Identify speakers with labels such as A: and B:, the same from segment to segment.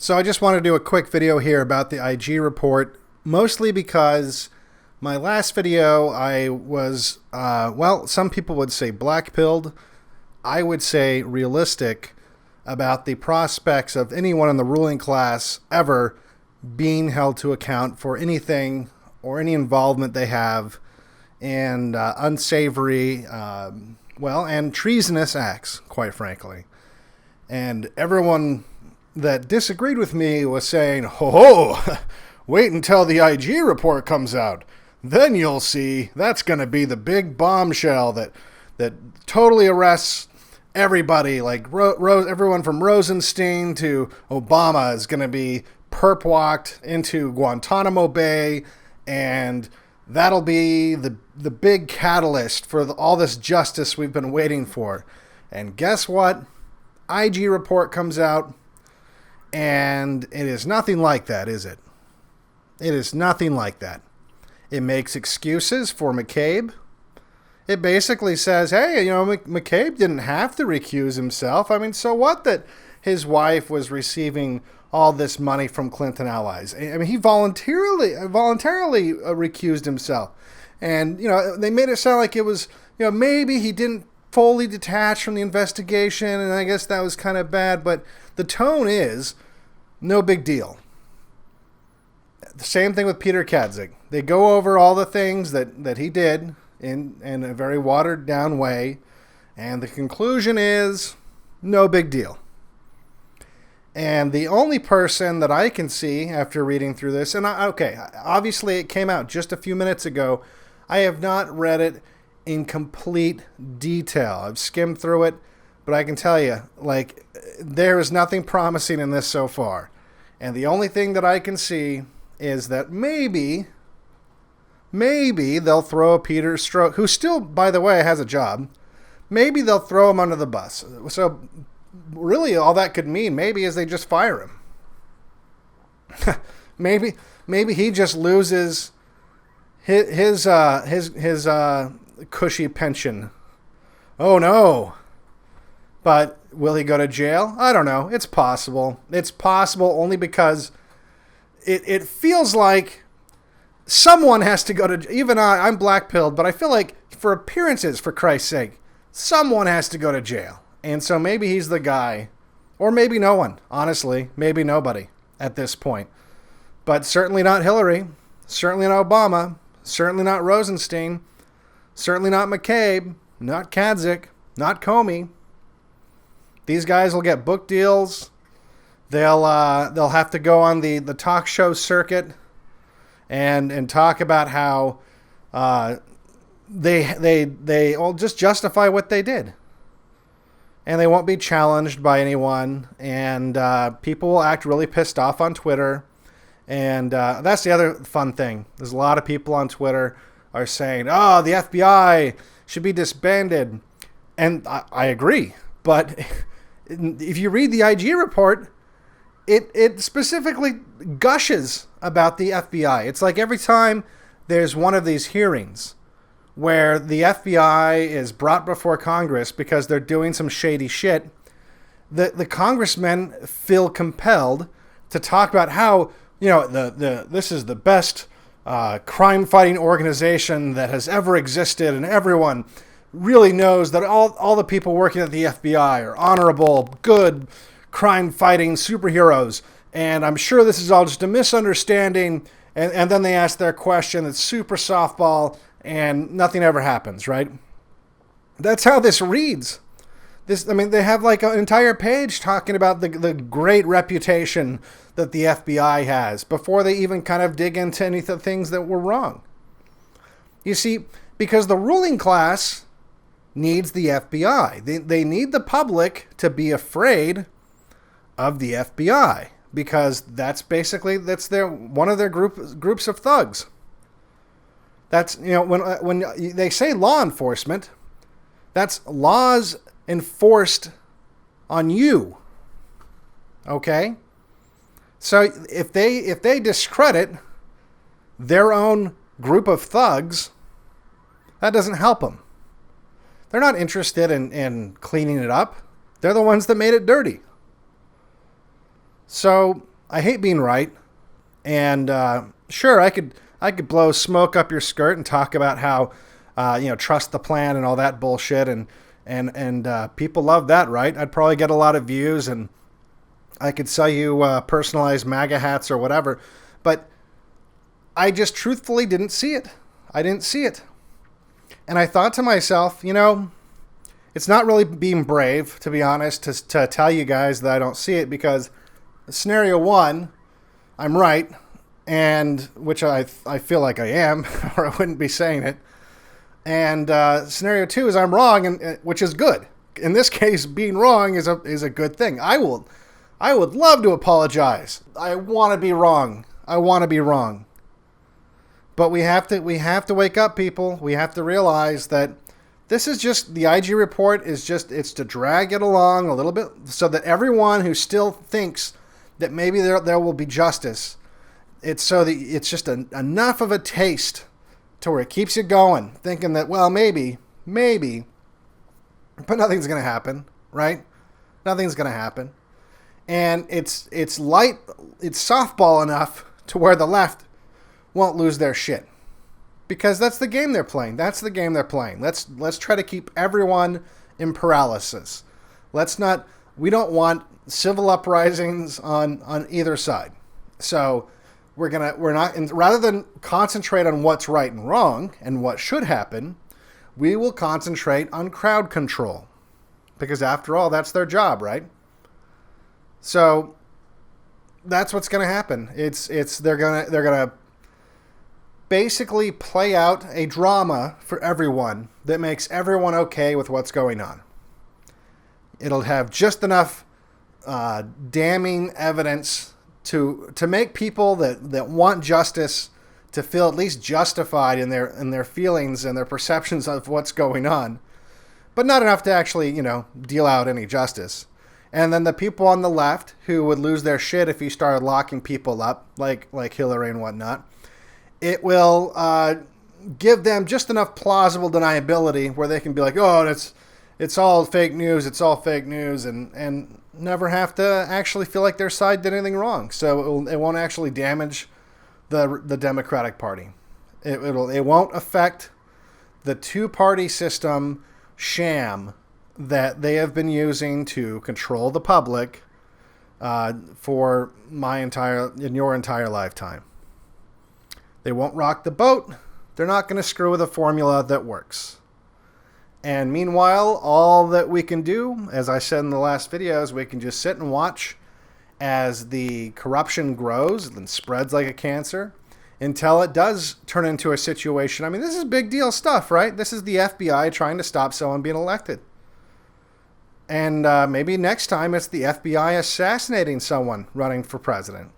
A: So I just want to do a quick video here about the IG report, mostly because my last video I was, well, some people would say black-pilled. I would say realistic about the prospects of anyone in the ruling class ever being held to account for anything or any involvement they have in unsavory, and treasonous acts, quite frankly. And everyone that disagreed with me was saying, ho, wait until the IG report comes out. Then you'll see that's going to be the big bombshell that totally arrests everybody. Like everyone from Rosenstein to Obama is going to be perp-walked into Guantanamo Bay, and that'll be the big catalyst for all this justice we've been waiting for. And guess what? IG report comes out, and it is nothing like that, is it? It is nothing like that. It makes excuses for McCabe. It basically says, hey, McCabe didn't have to recuse himself. I mean, so what that his wife was receiving all this money from Clinton allies? I mean, he voluntarily recused himself. And, they made it sound like it was, maybe he didn't fully detach from the investigation, and I guess that was kind of bad, but the tone is no big deal. The same thing with Peter Kadzig. They go over all the things that he did in a very watered down way, and the conclusion is no big deal. And the only person that I can see after reading through this, and obviously it came out just a few minutes ago. I have not read it in complete detail. I've skimmed through it, but I can tell you, there is nothing promising in this so far. And the only thing that I can see is that maybe they'll throw Peter Strzok, who still, by the way, has a job. Maybe they'll throw him under the bus. So really all that could mean maybe is they just fire him. maybe he just loses his cushy pension. Oh no. But will he go to jail? I don't know. It's possible. It's possible only because it feels like someone has to go to, even I'm black-pilled, but I feel like for appearances, for Christ's sake, someone has to go to jail. And so maybe he's the guy, or maybe no one. Honestly, maybe nobody at this point. But certainly not Hillary, certainly not Obama, certainly not Rosenstein, certainly not McCabe, not Kadzig, not Comey. These guys will get book deals. They'll have to go on the talk show circuit and talk about how they all just justify what they did. And they won't be challenged by anyone. And people will act really pissed off on Twitter. And that's the other fun thing. There's a lot of people on Twitter are saying, oh, the FBI should be disbanded. And I agree. But if you read the IG report, it specifically gushes about the FBI. It's like every time there's one of these hearings where the FBI is brought before Congress because they're doing some shady shit, the congressmen feel compelled to talk about how, this is the best crime-fighting organization that has ever existed, and everyone really knows that all the people working at the FBI are honorable, good, crime-fighting superheroes, and I'm sure this is all just a misunderstanding, and then they ask their question that's super softball, and nothing ever happens, right? That's how this reads. They have like an entire page talking about the great reputation that the FBI has before they even kind of dig into any of the things that were wrong. You see, because the ruling class needs the FBI. They need the public to be afraid of the FBI because that's one of their groups of thugs. That's, when they say law enforcement, that's laws enforced on you. Okay? So if they discredit their own group of thugs, that doesn't help them. They're not interested in cleaning it up. They're the ones that made it dirty. So I hate being right. And sure, I could blow smoke up your skirt and talk about how trust the plan and all that bullshit, and people love that, right? I'd probably get a lot of views, and I could sell you personalized MAGA hats or whatever. But I just truthfully didn't see it. I didn't see it. And I thought to myself, it's not really being brave, to be honest, to tell you guys that I don't see it, because scenario one, I'm right, and which I feel like I am, or I wouldn't be saying it. And scenario two is I'm wrong, and which is good. In this case, being wrong is a good thing. I would love to apologize. I want to be wrong. I want to be wrong. But we have to wake up, people. We have to realize that this is just, the IG report is just, it's to drag it along a little bit so that everyone who still thinks that maybe there will be justice, it's so that it's just enough of a taste to where it keeps you going, thinking that, well, maybe, but nothing's going to happen, right? Nothing's going to happen. And it's softball enough to where the left won't lose their shit. Because that's the game they're playing. That's the game they're playing. Let's try to keep everyone in paralysis. We don't want civil uprisings on either side. So rather than concentrate on what's right and wrong and what should happen, we will concentrate on crowd control. Because after all, that's their job, right? So that's what's going to happen. They're gonna basically play out a drama for everyone that makes everyone okay with what's going on. It'll have just enough damning evidence to make people that want justice to feel at least justified in their feelings and their perceptions of what's going on, but not enough to actually, deal out any justice. And then the people on the left who would lose their shit if you started locking people up, like Hillary and whatnot, it will give them just enough plausible deniability where they can be like, oh, it's all fake news, and never have to actually feel like their side did anything wrong. So it won't actually damage the Democratic Party. It won't affect the two-party system sham that they have been using to control the public for your entire lifetime. They won't rock the boat. They're not going to screw with a formula that works. And meanwhile, all that we can do, as I said in the last video, is we can just sit and watch as the corruption grows and spreads like a cancer until it does turn into a situation. I mean, this is big deal stuff, right? This is the FBI trying to stop someone being elected. And maybe next time it's the FBI assassinating someone running for president.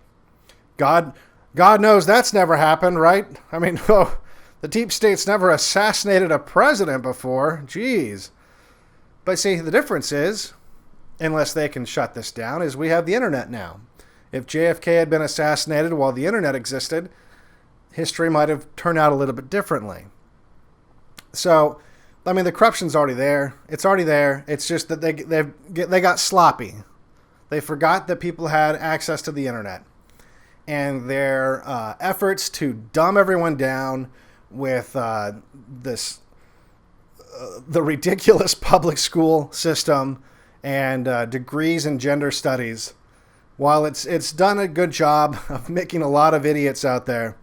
A: God knows that's never happened, right? I mean, the deep state's never assassinated a president before. Jeez. But see, the difference is, unless they can shut this down, is we have the internet now. If JFK had been assassinated while the internet existed, history might have turned out a little bit differently. So, I mean, the corruption's already there. It's already there. It's just that they got sloppy. They forgot that people had access to the internet. And their efforts to dumb everyone down with the ridiculous public school system and degrees in gender studies, while it's done a good job of making a lot of idiots out there,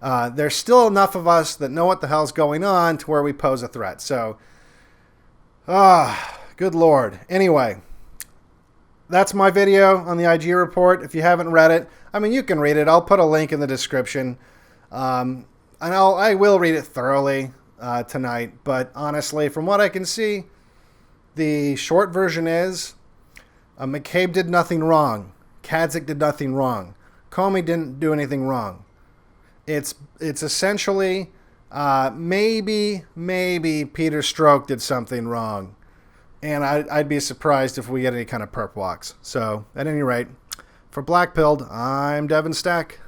A: there's still enough of us that know what the hell's going on to where we pose a threat. So, good Lord. Anyway, that's my video on the IG report. If you haven't read it, I mean, you can read it. I'll put a link in the description. And I will read it thoroughly tonight. But honestly, from what I can see, the short version is McCabe did nothing wrong. Kadzik did nothing wrong. Comey didn't do anything wrong. It's essentially maybe Peter Strzok did something wrong. And I'd be surprised if we get any kind of perp walks. So, at any rate, for BlackPilled, I'm Devin Stack.